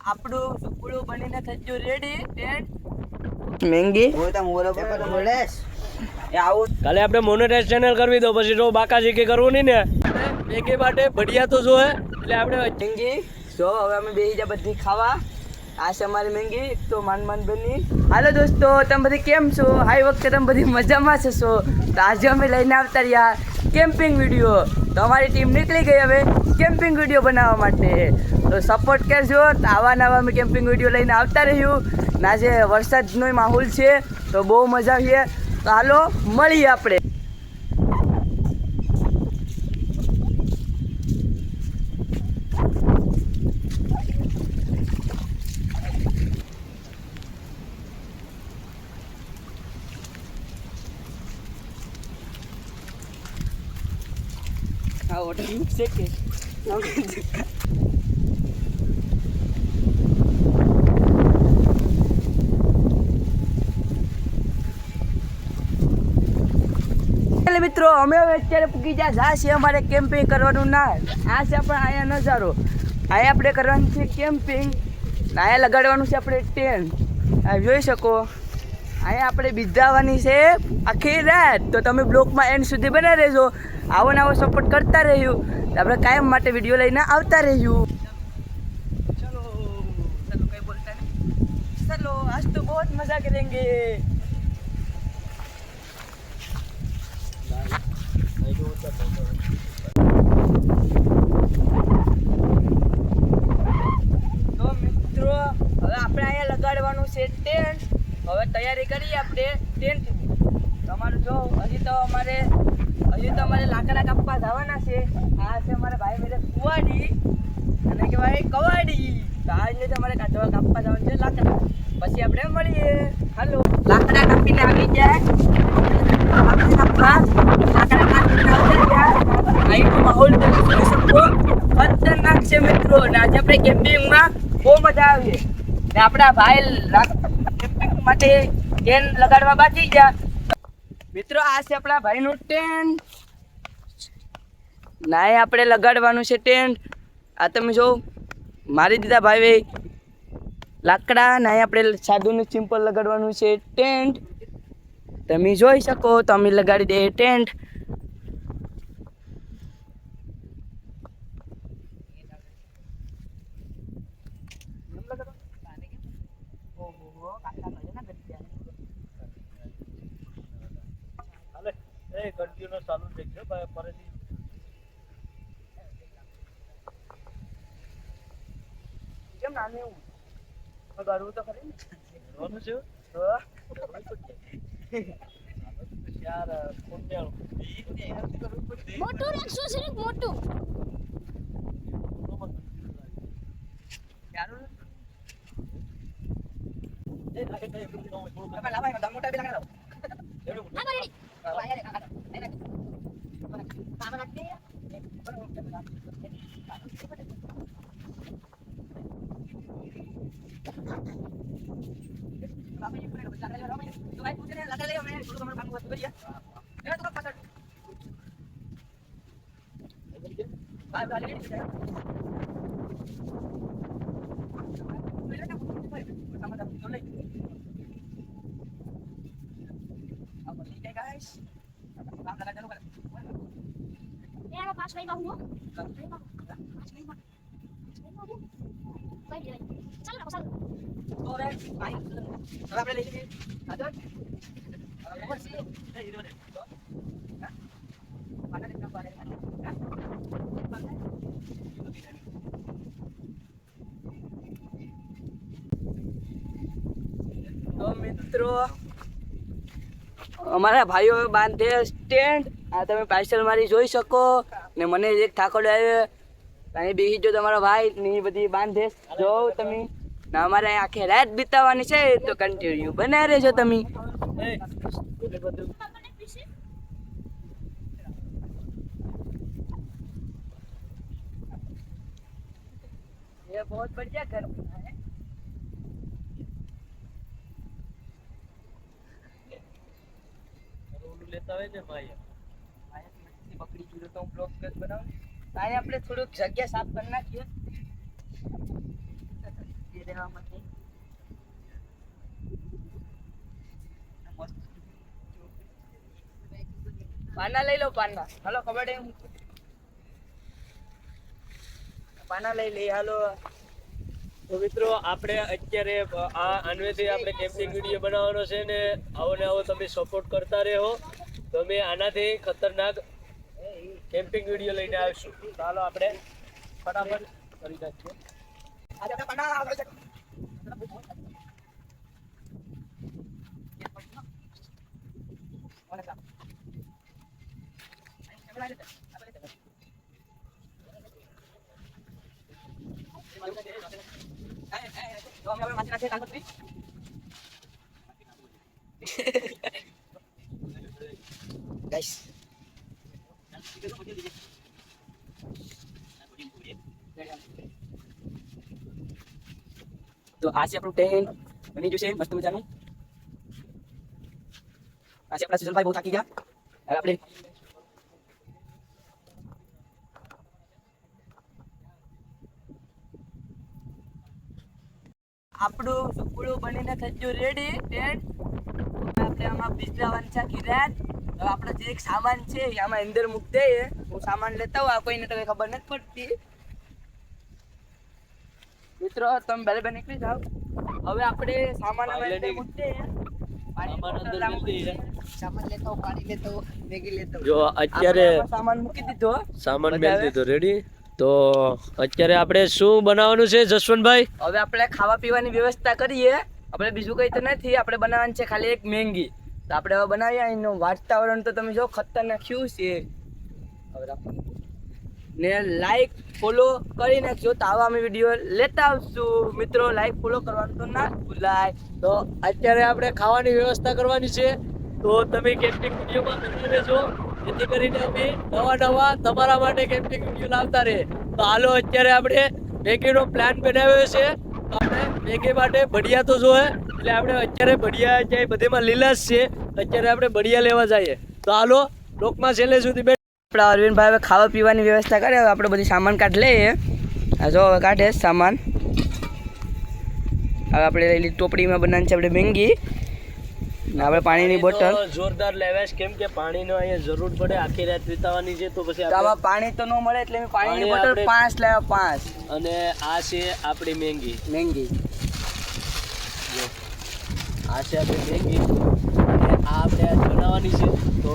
આપણું સુપડું બનીને થઈ ગયું રેડી ટેન્ટ મેંગી કાલે આપણે મોનેટાઇઝ ચેનલ કરવી દો પછી જો બાકાજીકી કરવું નહીં ને મેગી માટે બઢિયા તો જોવે એટલે આપણે મેંગી જો હવે અમે બેસી જા બધી ખાવા આ છે અમારી મેંગી તો માન બની હાલો દોસ્તો તમે બધી કેમ છો આ વખતે તમે બધી મજામાં છો તો આજે અમે લઈને આવતા રહ્યા કેમ્પિંગ વિડીયો તો અમારી ટીમ નીકળી ગઈ હવે કેમ્પિંગ વિડીયો બનાવવા માટે તો સપોર્ટ કરજો તો આવા નવા અમે કેમ્પિંગ વિડીયો લઈને આવતા રહ્યું ને આજે વરસાદનો માહોલ છે તો બહુ મજા આવીએ તો હાલો મળીએ આપણે હા ઓર્ડર છે કે મિત્રો અમે હવે અત્યારે પૂકી જા છે અમારે કેમ્પિંગ કરવાનું ના આ છે પણ અહીંયા નજારો અહીંયા આપણે કરવાનું છે કેમ્પિંગ અહીંયા લગાડવાનું છે આપણે ટેન્ટ આ જોઈ શકો અહીંયા આપણે બિઝાવવાની છે આખી રાત તો તમે બ્લોગમાં એન્ડ સુધી બના રહેજો આવો ને આવો સપોર્ટ કરતા રહ્યું આપણે કાયમ માટે વિડીયો લઈને આવતા રહ્યું ચલો ચલો કઈ બોલતા નહીં ચલો આજ તો બહુ મજા કરેંગે તો મિત્રો હવે આપણે અહીંયા લગાડવાનું છે ટેન્ટ હવે તૈયારી કરીએ આપણે ટેન્ટની તમારું જો હજી તો અમારે લાકડા કાપવા જવાના છે આ છે અમારા ભાઈ મેરે કુવાડી અને કહેવાય કવાડી તો આજે તમારે કાઢવા કાપવા જવાનું છે લાકડા પછી આપણે મળીએ હાલો લાકડા કાપીને આવી જાય માહોલ ખતરનાક છે મિત્રો ને આજે આપણે કેમ્પિંગમાં બહુ મજા આવી ને આપણા ભાઈ કેમ્પિંગ માટે ટેન્ટ લગાડવા બાકી ગયા મિત્રો આ છે આપણા ભાઈનું ટેન્ટ ના આપણે લગાડવાનું છે ટેન્ટ આ તમે જો મારી દીધા ભાઈ લાકડા ના આપણે સાદું સિમ્પલ લગાડવાનું છે ટેન્ટ તમે જોઈ શકો તો અમે લગાડી દઈએ ટેન્ટ કન્ટિન્યુ ચાલુ દેખજો ભાઈ ફરીથી કેમ નાને હું ગરવું તો ખરી રોનું છે યાર કોન્યાળ મોટું રાખશો છે મોટું યાર એ લાગે તો આપણે લાવાય તો મોટા બી લગાડો guys काम लगा चलो ये आप पास नहीं बाहू चल ना चल और भाई अब આપણે લઈ જઈએ આદર ખબર છે એ હીરો ને પાટા ને પાડે તો મિત્રો અમારા ભાઈઓ બાંધે સ્ટેન્ડ આ તમે પાર્સલ મારી જોઈ શકો ને મને એક ઠાકોર આવ્યો અહીં બેસી જો તમારા ભાઈ ને બધી બાંધે જો તમે ને અમારે આખે રાત બીતાવવાની છે તો કન્ટિન્યુ બનાવી રહેજો તમે ये बहुत बढ़िया घर बना है લેતા હોય ને ભાઈ બકરી જોડે તો હું બ્લોગ કર બનાવું તારે આપણે થોડુંક જગ્યા સાફ કરી નાખીએ રહેવા માટે પાના લઈ લો પાના. હાલો કબડ્ડી પાના લઈ લઈ. હાલો તો મિત્રો આપણે અત્યારે આ અન્વેથી આપણે કેમ્પિંગ વિડીયો બનાવવાનો છે ને આવો ને આવો તમે સપોર્ટ કરતા રહો. તો અમે આનાથી ખતરનાક કેમ્પિંગ વિડીયો લઈને આવીશું. ચાલો આપણે ફટાફટ કરી નાખીએ. Guys. તો આ છે આપણું ટેન્ટ બની ગયું છે મસ્ત મજાનું. આ છે આપણા સુજલભાઈ બહુ થાકી ગયા. હવે આપણે આપણું સુપડું બનીને થઈ ગયું રેડી ટેન્ટ. આપણે આમાં બિજલાવાનું છે કિરાત. હવે આપણો જે એક સામાન છે એ આમાં અંદર મૂકી દઈએ. હું સામાન લેતા હોઉં, આ કોઈને તો કઈ ખબર નથી પડતી. મિત્રો તમે બેલે બે નીકળી જાઓ. હવે આપણે સામાન આમાં અંદર મૂકી દઈએ. સામાન લેતો પાણી લેતો મેગી લેતો. જો અત્યારે સામાન મૂકી દીધો. સામાન મેળ દીધો રેડી. તો અત્યારે આપણે શું બનાવવાનું છે જસવંતભાઈ? હવે આપણે ખાવા પીવાની વ્યવસ્થા કરીએ. આપણે બીજું કઈ તો નથી, આપણે બનાવવાનું છે ખાલી એક મેંગી. તો આપણે હવે બનાવીએ. એનું વાતાવરણ તો તમે જો ખતરનાક શું છે. હવે ને લાઈક ફોલો કરી નાખજો. તો આવા અમે વિડીયો લેતા આવશું. મિત્રો લાઈક ફોલો કરવાનું તો ના ભૂલાય. તો અત્યારે આપણે ખાવાની વ્યવસ્થા કરવાની છે. તો તમે કેમ્પિંગ વિડીયોમાં બની રહેજો, જેથી કરીને અમે નવા તમારા માટે કેમ્પિંગ વિડીયો લાવતા રહે. તો હાલો અત્યારે આપણે મેગીનો પ્લાન બનાવ્યો છે. તો આપણે મેગી માટે ભડિયા તો જોઈએ, એટલે આપણે અત્યારે ભડિયા જાય બધેમાં લીલા જ છે. અત્યારે આપણે ભડિયા લેવા જઈએ. તો હાલો લોકમાં છેલ્લે સુધી આપણા અરવિંદભાઈ હવે ખાવા પીવાની વ્યવસ્થા કરે. હવે આપણે બધી સામાન કાઢ લઈએ. આ જો હવે કાઢે સામાન. હવે આપણે લઈ લીધી ટોપડીમાં બનાવવાની છે આપણે મેંગી. ને આપણે પાણીની બોટલ જોરદાર લેવાશ, કેમ કે પાણીનો અહીંયા જરૂર પડે. આખી રાત વિતાવાની છે તો પછી આમાં પાણી તો ન મળે એટલે મેં પાણીની બોટલ 5 લાવ્યા 5. અને આ છે આપણી મેંગી. આ છે આપણી મેંગી અને આ આપણે આજ બનાવવાની છે. તો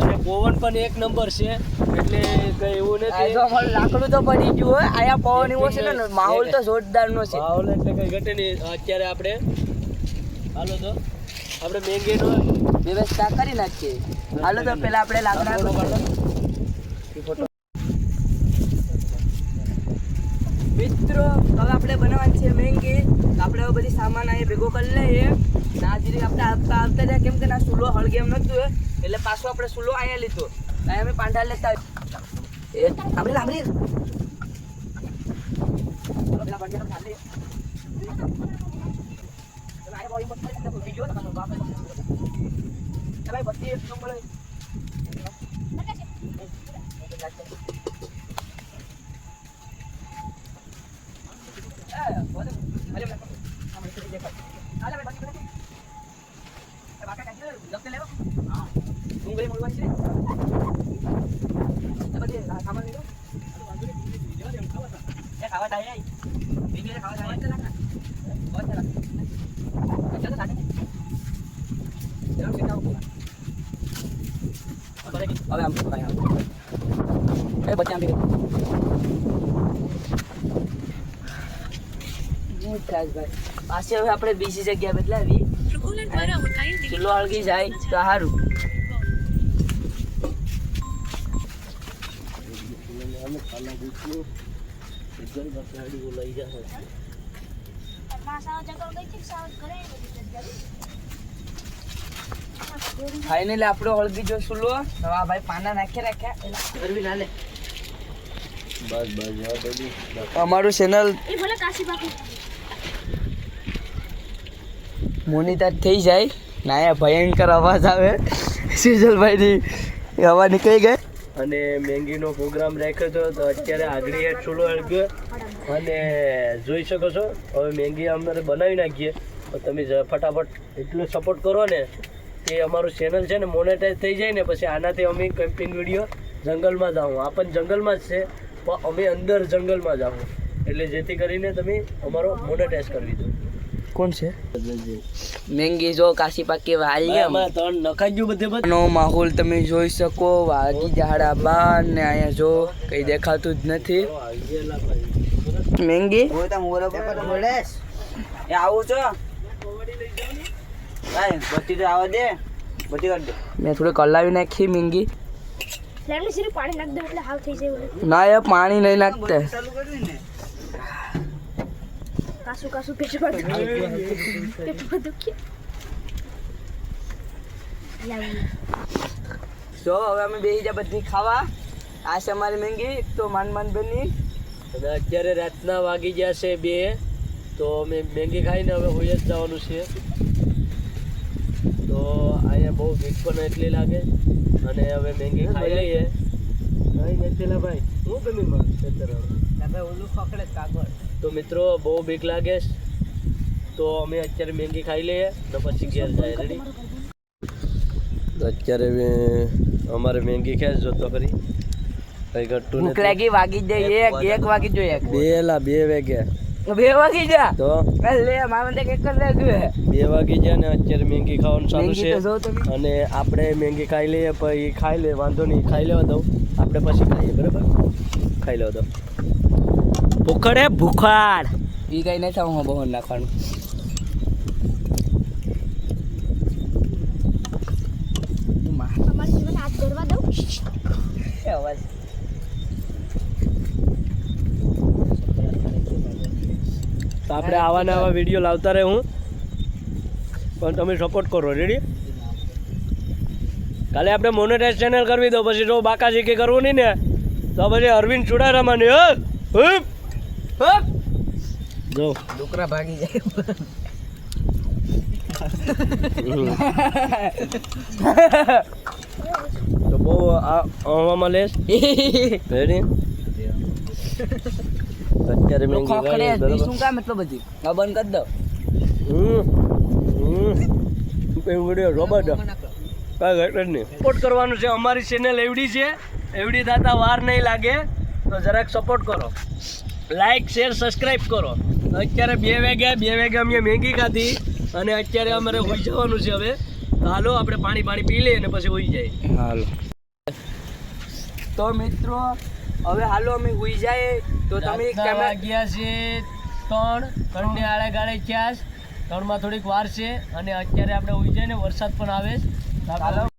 અને પવન પણ એક નંબર છે, એટલે કઈ એવું નથી. લાકડું તો પડી ગયું હોય. આયા પવન એવો છે ને માહોલ તો જોરદાર નો છે. માહોલ એટલે કઈ ઘટે નહીં. અત્યારે આપણે હાલો તો આપણે મેંગીનો વ્યવસ્થા કરી નાખીએ. હાલો તો પેલા આપણે લાકડા મિત્રો હવે આપણે બનાવવાની છે મેંગી. આપણે હવે બધી સામાન અહીંયા ભેગો કરી લઈએ. ના જીરી આપણે આવતા રહ્યા, કેમ કે ના સૂલો હળગે એમ નતું એટલે પાછો આપણે સૂલો અહીંયા લીધો. અહીંયા અમે પાંડા લેતા એ આપણે પાસે હવે આપણે બીજી જગ્યા બદલાવી. ચૂલો હળગી જાય તો સારું. ફાઇનલી આપણો હળગી જો ચૂલો. હવે આ ભાઈ પાના નાખી રાખ્યા. અમારું ચેનલ મોનિટર થઈ જાય. ના ભયંકર અવાજ આવે. સિજલભાઈની હવા નીકળી ગઈ. અને મેંગીનો પ્રોગ્રામ રાખ્યો હતો. તો અત્યારે આગળ ચૂલો હળગ્યો અને જોઈ શકો છો હવે મેગી અમારે બનાવી નાખીએ તો તમે ફટાફટ એટલો સપોર્ટ કરો ને કે અમારું ચેનલ છે ને મોનેટાઈઝ થઈ જાય ને પછી આનાથી અમે કેમ્પિંગ વિડીયો જંગલમાં જાઉં આ પણ જંગલમાં જ છે પણ અમે અંદર જંગલમાં જાઉં એટલે જેથી કરીને તમે અમારો મોનેટાઈઝ કરવી દો કોણ છે મેંગી જો કાશી પાકી વાળી આમાં ત્રણ નખાઈ ગયું બધે બધે નો માહોલ તમે જોઈ શકો વાગી ઝાડા બાર ને અહીંયા જો કઈ દેખાતું જ નથી મેંગી આવું છો બત્તી તો આવવા દે બત્તી કરી દે મેં થોડી કલાવી નાખી મેંગી લેમની સિર્ફ પાણી નાખ દો એટલે હાવ થઈ જાય ઓલું. ના એ પાણી નહીં નાખતા ચાલુ કરી દે ને કાસુ કાસુ પેટમાં દુખે લાવી તો હવે અમે બેસી જા બધી ખાવા આ છે અમારી મેંગી એક તો માન બની અને અત્યારે રાતના વાગી ગયા છે 2 તો અમે મેગી ખાઈને હવે હોઈ જ જવાનું છે તો અહીંયા બહુ ભીખ પણ એટલી લાગે અને હવે મેગી ખાઈ લઈએ નહીં નથી ભાઈ હું ગમી માં ઓલું પકડે કાગળ તો મિત્રો બહુ બીક લાગે છે. તો અમે અત્યારે મેગી ખાઈ લઈએ તો પછી ઘેર જાય રેડી તો અત્યારે અમારે મેગી ખાઈ જો તો ખરી કઈ ઘટતું ભૂખ લાગી વાગી જાય એક વાગી જોઈએ 2 વાગ્યા 2 વાગી જા તો લે મારા મને એક જ લાગ્યું 2 વાગી ગયા ને અત્યારે મેગી ખાવાનું ચાલુ મેંગી છે તો જો તમે અને આપણે મેગી ખાઈ લઈએ પછી ખાઈ લે વાંધો નહીં ખાઈ લેવા દઉં આપણે પછી ખાઈએ બરાબર ખાઈ લેવા દઉં ભૂખડ હે ભૂખાડ ઈ કઈ નહીં થાવ હું બહુ નાખવાનું અમારી જીવન હાથ ધરવા દઉં અવાજ તો આપણે આવા ને આવા વિડીયો લાવતા રહે હું પણ તમે સપોર્ટ કરો રેડી કાલે આપણે મોનેટાઈઝ ચેનલ કરવી દો પછી જો બાકાજી કે કરવું નહીં ને તો પછી અરવિંદ ચુડારામાની જો ડોકરા ભાગી જાય તો બહુ આવામાં લેશ રેડી અત્યારે મેંગી ખોખડે ખાઈ બરાબર શું કામ એટલો બધી હવે બંધ કરી દો વિડીયો રોબોટ કાંઈ ઘટે જ નહીં સપોર્ટ કરવાનું છે અમારી ચેનલ એવડી છે એવડી થતા વાર નહીં લાગે તો જરાક સપોર્ટ કરો લાઈક શેર સબસ્ક્રાઈબ કરો અત્યારે 2 વાગ્યા અમે મેગી ખાધી અને અત્યારે અમારે હોઈ જવાનું છે હવે તો હાલો આપણે પાણી પી લઈએ અને પછી હોઈ જાય હાલો તો મિત્રો હવે હાલો અમે હુઈ જાય તો તમે કેમેરા વાગ્યા છે 3 ને આડે ગાળે થયા 3 માં થોડીક વાર છે અને અત્યારે આપણે હોઈ જાય ને વરસાદ પણ આવે છે.